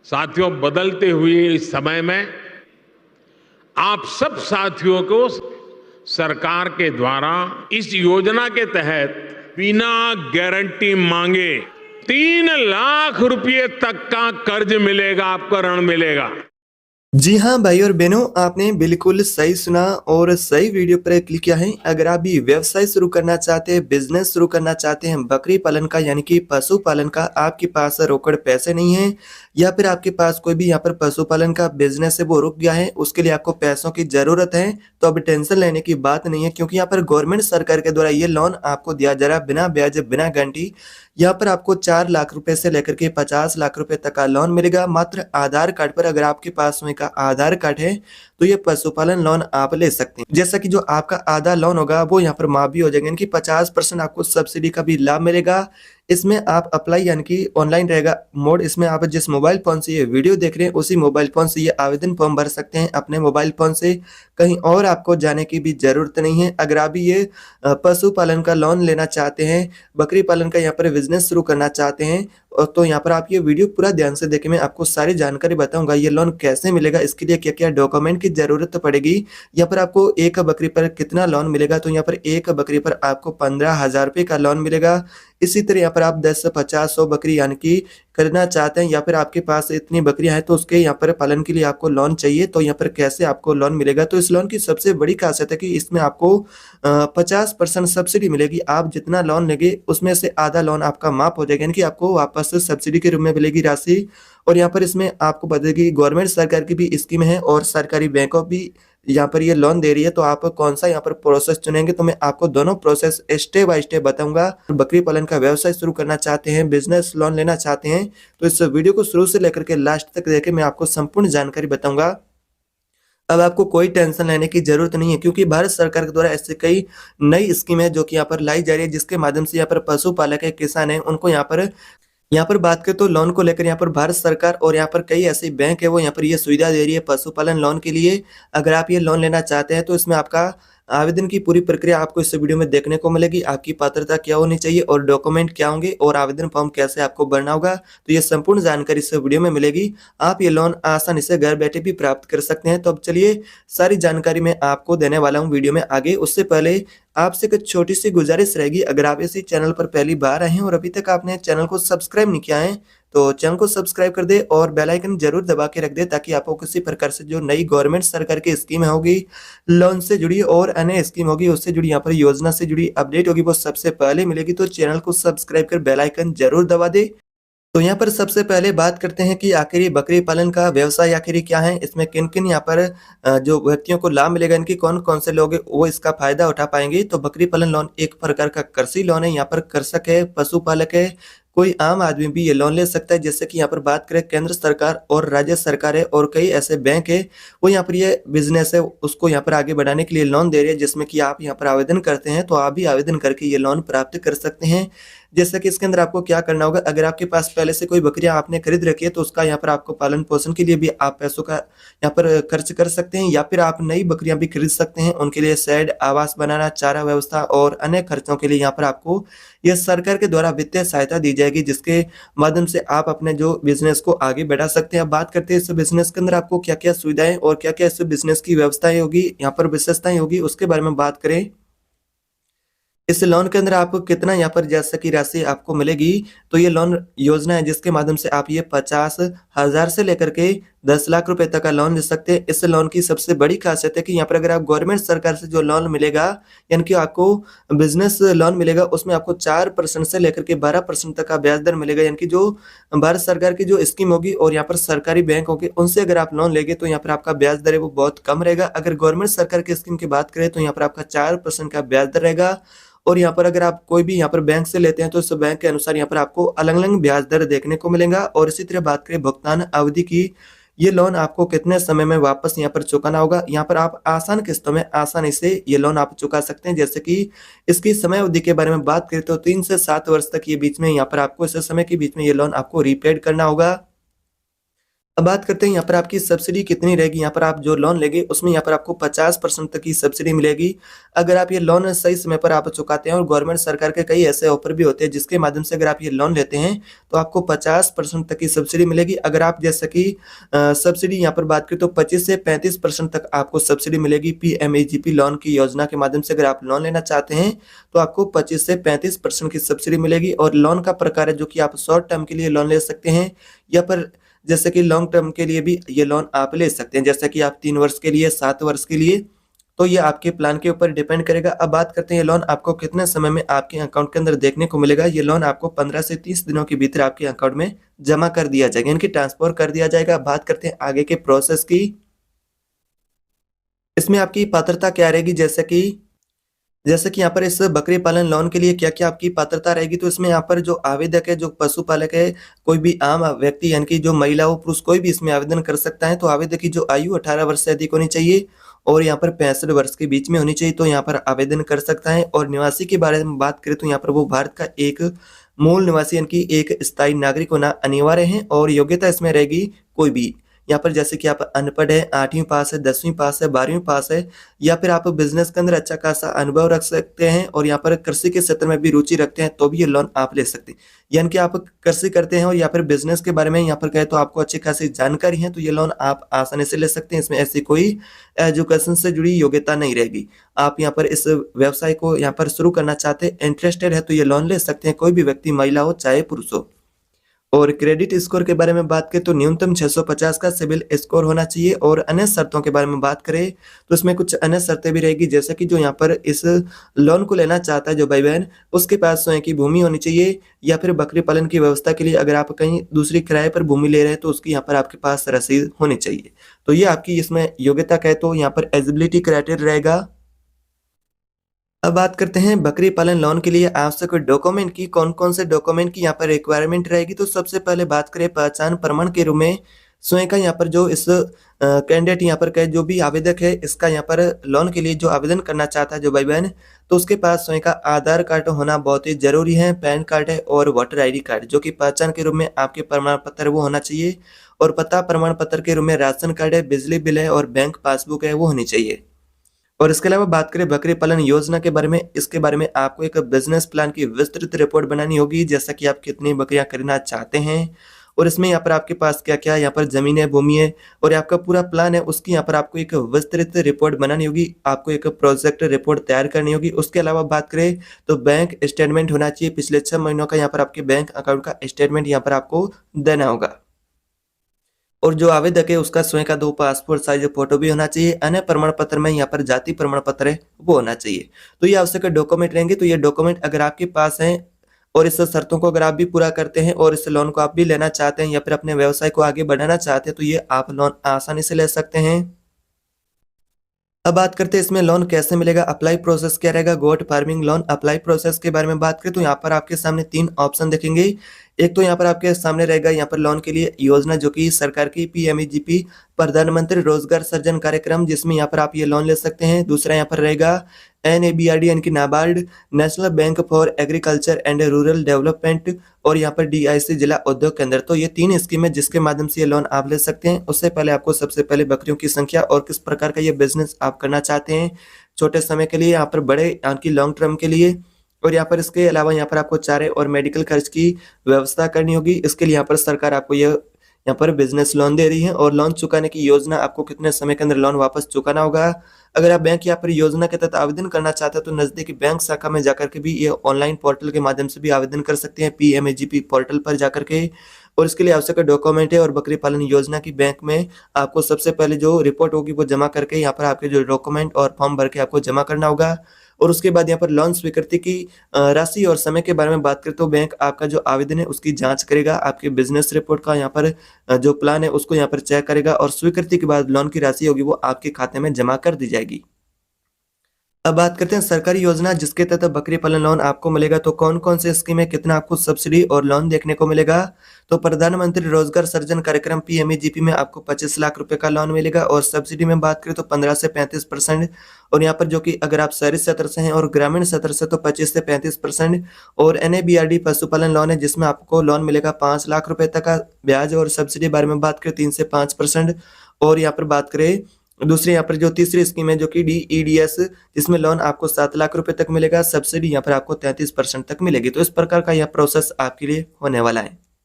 साथियों, बदलते हुए इस समय में आप सब साथियों को सरकार के द्वारा इस योजना के तहत बिना गारंटी मांगे 3 लाख रुपए तक का कर्ज मिलेगा, आपको ऋण मिलेगा। जी हाँ भाई और बहनों, आपने बिल्कुल सही सुना और सही वीडियो पर क्लिक किया है। अगर आप भी व्यवसाय शुरू करना चाहते हैं, बिजनेस शुरू करना चाहते हैं बकरी पालन का यानी कि पशु पालन का, आपके पास रोकड़ पैसे नहीं है या फिर आपके पास कोई भी यहाँ पर पशुपालन का बिजनेस है वो रुक गया है, उसके लिए आपको पैसों की जरूरत है, तो अब टेंशन लेने की बात नहीं है क्योंकि यहाँ पर गवर्नमेंट सरकार के द्वारा ये लोन आपको दिया जा रहा है बिना ब्याज बिना गारंटी। यहाँ पर आपको 4 लाख रुपए से लेकर के 50 लाख रुपए तक का लोन मिलेगा मात्र आधार कार्ड पर। अगर आपके पास में का आधार कार्ड है तो ये पशुपालन लोन आप ले सकते हैं। जैसा कि जो आपका आधा लोन होगा वो यहाँ पर माफ भी हो जाएगा, यानी कि 50% आपको सब्सिडी का भी लाभ मिलेगा। इसमें आप अप्लाई यानी कि ऑनलाइन रहेगा मोड, इसमें आप जिस मोबाइल फोन से ये वीडियो देख रहे हैं उसी मोबाइल फोन से ये आवेदन फॉर्म भर सकते हैं अपने मोबाइल फोन से, कहीं और आपको जाने की भी जरूरत नहीं है। अगर आप भी ये पशुपालन का लोन लेना चाहते हैं, बकरी पालन का यहाँ पर बिजनेस शुरू करना चाहते हैं, तो यहाँ पर आप ये वीडियो पूरा ध्यान से देखें। मैं आपको सारी जानकारी बताऊंगा ये लोन कैसे मिलेगा, इसके लिए क्या क्या डॉक्यूमेंट की जरूरत पड़ेगी, यहाँ पर आपको एक बकरी पर कितना लोन मिलेगा। तो यहाँ पर एक बकरी पर आपको 15,000 रुपये का लोन मिलेगा। इसी तरह यहाँ पर आप 10, 50, 100 बकरी यानी कि करना चाहते हैं या फिर आपके पास इतनी बकरियां हैं तो उसके यहाँ पर पालन के लिए आपको लोन चाहिए, तो यहाँ पर कैसे आपको लोन मिलेगा। तो इस लोन की सबसे बड़ी खासियत है कि इसमें आपको 50% सब्सिडी मिलेगी। आप जितना लोन लेंगे उसमें से आधा लोन आपका माफ हो जाएगा, यानी कि आपको वापस सब्सिडी के रूप में मिलेगी राशि। और यहाँ पर इसमें आपको बताएगी गवर्नमेंट सरकार की भी स्कीम है और सरकारी बैंकों भी यहाँ पर ये लोन दे रही है, तो आप कौन सा यहाँ पर प्रोसेस चुनेंगे तो मैं आपको दोनों प्रोसेस स्टेप बाय स्टेप बताऊंगा। बकरी पालन का व्यवसाय शुरू करना चाहते हैं, बिजनेस लोन लेना चाहते हैं, तो इस वीडियो को शुरू से लेकर के लास्ट तक देखें, मैं आपको संपूर्ण जानकारी बताऊंगा। अब आपको कोई टेंशन लेने की जरूरत नहीं है क्योंकि भारत सरकार के द्वारा ऐसे कई नई स्कीम है जो कि यहाँ पर लाई जा रही है, जिसके माध्यम से यहाँ पर पशुपालक है, किसान है, उनको यहाँ पर बात करें तो लोन को लेकर यहाँ पर भारत सरकार और यहाँ पर कई ऐसे बैंक है वो यहाँ पर ये सुविधा दे रही है पशुपालन लोन के लिए। अगर आप ये लोन लेना चाहते हैं तो इसमें आपका आवेदन की पूरी प्रक्रिया आपको इस वीडियो में देखने को मिलेगी। आपकी पात्रता क्या होनी चाहिए और डॉक्यूमेंट क्या होंगे और आवेदन फॉर्म कैसे आपको भरना होगा, तो ये संपूर्ण जानकारी इस वीडियो में मिलेगी। आप ये लोन आसानी से घर बैठे भी प्राप्त कर सकते हैं। तो अब चलिए सारी जानकारी मैं आपको देने वाला हूँ वीडियो में आगे। उससे पहले आपसे कुछ छोटी सी गुजारिश रहेगी, अगर आप इसी चैनल पर पहली बार आए हैं और अभी तक आपने चैनल को सब्सक्राइब नहीं किया है तो चैनल को सब्सक्राइब कर दे और बेल आइकन जरूर दबा के रख दे, ताकि आपको किसी प्रकार से जो नई गवर्नमेंट सरकार की स्कीम होगी लोन से जुड़ी और अन्य स्कीम होगी उससे जुड़ी, यहाँ पर योजना से जुड़ी अपडेट होगी, वो सबसे पहले मिलेगी। तो चैनल को सब्सक्राइब कर बेल आइकन जरूर दबा दे। तो यहाँ पर सबसे पहले बात करते हैं कि आखिर ये बकरी पालन का व्यवसाय आखिर क्या है, इसमें किन किन यहाँ पर जो व्यक्तियों को लाभ मिलेगा, इनकी कौन कौन से लोग वो इसका फायदा उठा पाएंगे। तो बकरी पालन लोन एक प्रकार का कृषि लोन है, यहाँ पर कृषक है, पशुपालक है, कोई आम आदमी भी ये लोन ले सकता है। जैसे कि यहाँ पर बात करें केंद्र सरकार और राज्य सरकार है और कई ऐसे बैंक है वो यहाँ पर ये बिजनेस है उसको यहाँ पर आगे बढ़ाने के लिए लोन दे रहे हैं, जिसमें कि आप यहाँ पर आवेदन करते हैं तो आप भी आवेदन करके ये लोन प्राप्त कर सकते हैं। जैसे कि इसके अंदर आपको क्या करना होगा, अगर आपके पास पहले से कोई बकरियां आपने खरीद रखी है तो उसका यहाँ पर आपको पालन पोषण के लिए भी आप पैसों का यहाँ पर खर्च कर सकते हैं, या फिर आप नई बकरियां भी खरीद सकते हैं, उनके लिए शेड, आवास बनाना, चारा व्यवस्था और अन्य खर्चों के लिए यहाँ पर आपको यह सरकार के द्वारा वित्तीय सहायता दी जाएगी, जिसके माध्यम से आप अपने जो बिजनेस को आगे बढ़ा सकते हैं। अब बात करते हैं इस बिजनेस के अंदर आपको क्या क्या सुविधाएं और क्या क्या इस बिजनेस की व्यवस्थाएं होगी, यहाँ पर विशेषताएं होगी, उसके बारे में बात करें। इस लोन के अंदर आपको कितना यहाँ पर जैसे की राशि आपको मिलेगी, तो ये लोन योजना है जिसके माध्यम से आप ये 50,000 से लेकर के 10 लाख रुपए तक का लोन ले सकते हैं। इस लोन की सबसे बड़ी खासियत है कि यहाँ पर अगर आप गवर्नमेंट सरकार से जो लोन मिलेगा यानी कि आपको बिजनेस लोन मिलेगा उसमें आपको 4% से लेकर के 12% तक का ब्याज दर मिलेगा, यानी कि जो भारत सरकार की जो स्कीम होगी और यहाँ पर सरकारी बैंक होगी उनसे अगर आप लोन लेंगे तो यहाँ पर आपका ब्याज दर है वो बहुत कम रहेगा। अगर गवर्नमेंट सरकार की स्कीम की बात करें तो यहाँ पर आपका 4% का ब्याज दर रहेगा। और यहाँ पर अगर आप कोई भी यहाँ पर बैंक से लेते हैं तो इस बैंक के अनुसार यहाँ पर आपको अलग अलग ब्याज दर देखने को मिलेगा। और इसी तरह बात करें भुगतान अवधि की, ये लोन आपको कितने समय में वापस यहाँ पर चुकाना होगा, यहाँ पर आप आसान किस्तों में आसानी से ये लोन आप चुका सकते हैं। जैसे कि इसकी समय अवधि के बारे में बात करें तो 3 से 7 वर्ष तक ये बीच में यहाँ पर आपको इस समय के बीच में ये लोन आपको रीपेड करना होगा। अब बात करते हैं यहाँ पर आपकी सब्सिडी कितनी रहेगी। यहाँ पर आप जो लोन लेंगे उसमें यहाँ पर आपको 50% तक की सब्सिडी मिलेगी। अगर आप ये लोन सही समय पर आप चुकाते हैं और गवर्नमेंट सरकार के कई ऐसे ऑफर भी होते हैं जिसके माध्यम से अगर आप ये लोन लेते हैं तो आपको 50% तक की सब्सिडी मिलेगी। अगर आप जैसे कि सब्सिडी यहाँ पर बात करें तो 25 से 35% तक आपको सब्सिडी मिलेगी। पीएमएजीपी लोन की योजना के माध्यम से अगर आप लोन लेना चाहते हैं तो आपको 25 से 35% की सब्सिडी मिलेगी। और लोन का प्रकार है जो कि आप शॉर्ट टर्म के लिए लोन ले सकते हैं या पर जैसे कि लॉन्ग टर्म के लिए भी ये लोन आप ले सकते हैं, जैसे कि आप 3 वर्ष के लिए, 7 वर्ष के लिए, तो ये आपके प्लान के ऊपर डिपेंड करेगा। अब बात करते हैं ये लोन आपको कितने समय में आपके अकाउंट के अंदर देखने को मिलेगा। ये लोन आपको 15 से 30 दिनों के भीतर आपके अकाउंट में जमा कर दिया जाएगा, यानी कि ट्रांसफर कर दिया जाएगा। बात करते हैं आगे के प्रोसेस की। इसमें आपकी पात्रता क्या रहेगी, जैसे कि यहाँ पर इस बकरी पालन लोन के लिए क्या-क्या आपकी पात्रता रहेगी। तो इसमें यहाँ पर जो आवेदक है, जो पशुपालक है, कोई भी आम व्यक्ति यानी कि जो महिला हो, पुरुष कोई भी इसमें आवेदन कर सकता है। तो आवेदक की जो आयु 18 वर्ष से अधिक होनी चाहिए और यहाँ पर 65 वर्ष के बीच में होनी चाहिए, तो यहाँ पर आवेदन कर सकता है। और निवासी के बारे में बात करें तो यहाँ पर वो भारत का एक मूल निवासी यानी कि एक स्थायी नागरिक होना अनिवार्य है। और योग्यता इसमें रहेगी कोई भी, यहाँ पर जैसे कि आप अनपढ़ है, 8वीं पास है, 10वीं पास है, 12वीं पास है, या फिर आप बिजनेस के अंदर अच्छा खासा अनुभव रख सकते हैं और यहाँ पर कृषि के क्षेत्र में भी रुचि रखते हैं तो भी ये लोन आप ले सकते हैं। यानी कि आप कृषि करते हैं और या फिर बिजनेस के बारे में यहाँ पर कहे तो आपको अच्छी खासी जानकारी है तो ये लोन आप आसानी से ले सकते हैं। इसमें ऐसी कोई एजुकेशन से जुड़ी योग्यता नहीं रहेगी। आप यहाँ पर इस व्यवसाय को यहाँ पर शुरू करना चाहते हैं, इंटरेस्टेड है तो ये लोन ले सकते हैं, कोई भी व्यक्ति, महिला हो चाहे पुरुष हो। और क्रेडिट स्कोर के बारे में बात करें तो न्यूनतम 650 का सिबिल स्कोर होना चाहिए। और अन्य शर्तों के बारे में बात करें तो इसमें कुछ अन्य शर्तें भी रहेगी, जैसे कि जो यहाँ पर इस लोन को लेना चाहता है जो भाई बहन, उसके पास स्वयं की भूमि होनी चाहिए या फिर बकरी पालन की व्यवस्था के लिए अगर आप कहीं दूसरी किराए पर भूमि ले रहे हैं तो उसकी यहाँ पर आपके पास रसीद होनी चाहिए। तो ये आपकी इसमें योग्यता कहे तो यहाँ पर एलिजिबिलिटी क्राइटेरिया रहेगा। अब बात करते हैं बकरी पालन लोन के लिए आवश्यक डॉक्यूमेंट की, कौन-कौन से डॉक्यूमेंट की यहाँ पर रिक्वायरमेंट रहेगी। तो सबसे पहले बात करें पहचान प्रमाण के रूप में स्वयं का, यहाँ पर जो इस कैंडिडेट यहाँ पर जो भी आवेदक है इसका यहाँ पर लोन के लिए जो आवेदन करना चाहता है जो भाई बहन, तो उसके पास स्वयं का आधार कार्ड होना बहुत ही जरूरी है, पैन कार्ड है और वोटर आईडी कार्ड जो कि पहचान के रूप में आपके प्रमाण पत्र वो होना चाहिए। और पता प्रमाण पत्र के रूप में राशन कार्ड है, बिजली बिल है और बैंक पासबुक है वो होनी चाहिए। और इसके अलावा बात करें बकरी पालन योजना के बारे में, इसके बारे में आपको एक बिजनेस प्लान की विस्तृत रिपोर्ट बनानी होगी, जैसा कि आप कितनी बकरियां खरीदना चाहते हैं और इसमें यहाँ पर आपके पास क्या-क्या यहाँ पर जमीन है, भूमि है और आपका पूरा प्लान है, उसकी यहाँ पर आपको एक विस्तृत रिपोर्ट बनानी होगी, आपको एक प्रोजेक्ट रिपोर्ट तैयार करनी होगी। उसके अलावा बात करें तो बैंक स्टेटमेंट होना चाहिए, पिछले 6 महीनों का यहाँ पर आपके बैंक अकाउंट का स्टेटमेंट यहाँ पर आपको देना होगा। और जो आवेदक है उसका स्वयं का 2 पासपोर्ट साइज फोटो भी होना चाहिए। अन्य प्रमाण पत्र में यहाँ पर जाति प्रमाण पत्र है वो होना चाहिए। तो ये आवश्यक डॉक्यूमेंट रहेंगे। तो ये डॉक्यूमेंट अगर आपके पास हैं और इस शर्तों को अगर आप भी पूरा करते हैं और इस लोन को आप भी लेना चाहते हैं या फिर अपने व्यवसाय को आगे बढ़ाना चाहते हैं तो ये आप लोन आसानी से ले सकते हैं। अब बात करते हैं इसमें लोन कैसे मिलेगा, अप्लाई प्रोसेस क्या रहेगा। Goat farming loan apply process के बारे में बात करें तो यहाँ पर आपके सामने 3 ऑप्शन दिखेंगे। एक तो यहाँ पर आपके सामने रहेगा यहाँ पर लोन के लिए योजना जो कि सरकार की पीएमईजीपी प्रधानमंत्री रोजगार सृजन कार्यक्रम, जिसमें यहाँ पर आप ये लोन ले सकते हैं। दूसरा यहाँ पर रहेगा एनएबीआरडी यानी कि NABARD, national bank for agriculture and rural development और यहाँ पर डीआईसी जिला उद्योग केंद्र। तो ये 3 स्कीम है जिसके माध्यम से ये लोन आप ले सकते हैं। उससे पहले आपको सबसे पहले बकरियों की संख्या और किस प्रकार का ये बिजनेस आप करना चाहते हैं, छोटे समय के लिए, यहाँ पर बड़े यानी कि लॉन्ग टर्म के लिए, और यहाँ पर इसके अलावा यहाँ पर आपको चारे और मेडिकल खर्च की व्यवस्था करनी होगी। इसके लिए यहाँ पर सरकार आपको यहाँ पर बिजनेस लोन दे रही है। और लोन चुकाने की योजना, आपको कितने समय के अंदर लोन वापस चुकाना होगा। अगर आप बैंक यहाँ पर योजना के तहत आवेदन करना चाहते हैं तो नजदीकी बैंक शाखा में जाकर के भी ये ऑनलाइन पोर्टल के माध्यम से भी आवेदन कर सकते हैं, पीएमएजीपी पोर्टल पर जाकर के। और इसके लिए आवश्यक डॉक्यूमेंट है और बकरी पालन योजना की बैंक में आपको सबसे पहले जो रिपोर्ट होगी वो जमा करके यहाँ पर आपके जो डॉक्यूमेंट और फॉर्म भर के आपको जमा करना होगा। और उसके बाद यहाँ पर लोन स्वीकृति की राशि और समय के बारे में बात करें तो बैंक आपका जो आवेदन है उसकी जांच करेगा, आपके बिजनेस रिपोर्ट का यहाँ पर जो प्लान है उसको यहाँ पर चेक करेगा और स्वीकृति के बाद लोन की राशि होगी वो आपके खाते में जमा कर दी जाएगी। अब बात करते हैं सरकारी योजना जिसके तहत बकरी पालन लोन आपको मिलेगा। तो कौन कौन से स्कीम है, कितना आपको सब्सिडी और लोन देखने को मिलेगा। तो प्रधानमंत्री रोजगार सृजन कार्यक्रम PMEGP में आपको 25 लाख रुपए का लोन मिलेगा और सब्सिडी में बात करें तो 15 से 35%। और यहाँ पर जो कि अगर आप शहरी क्षेत्र से हैं और ग्रामीण क्षेत्र से तो 25 से 35%। और NABRD पशुपालन लोन है जिसमें आपको लोन मिलेगा 5 लाख रुपए तक का ब्याज और सब्सिडी बारे में बात करें 3 से 5%। और यहाँ पर बात करें दूसरी यहाँ पर जो तीसरी स्कीम है जो कि DEDS जिसमें लोन आपको 7 लाख रुपए तक मिलेगा, सब्सिडी यहाँ पर आपको 33% तक मिलेगी। तो इस प्रकार का यह प्रोसेस आपके लिए होने वाला है।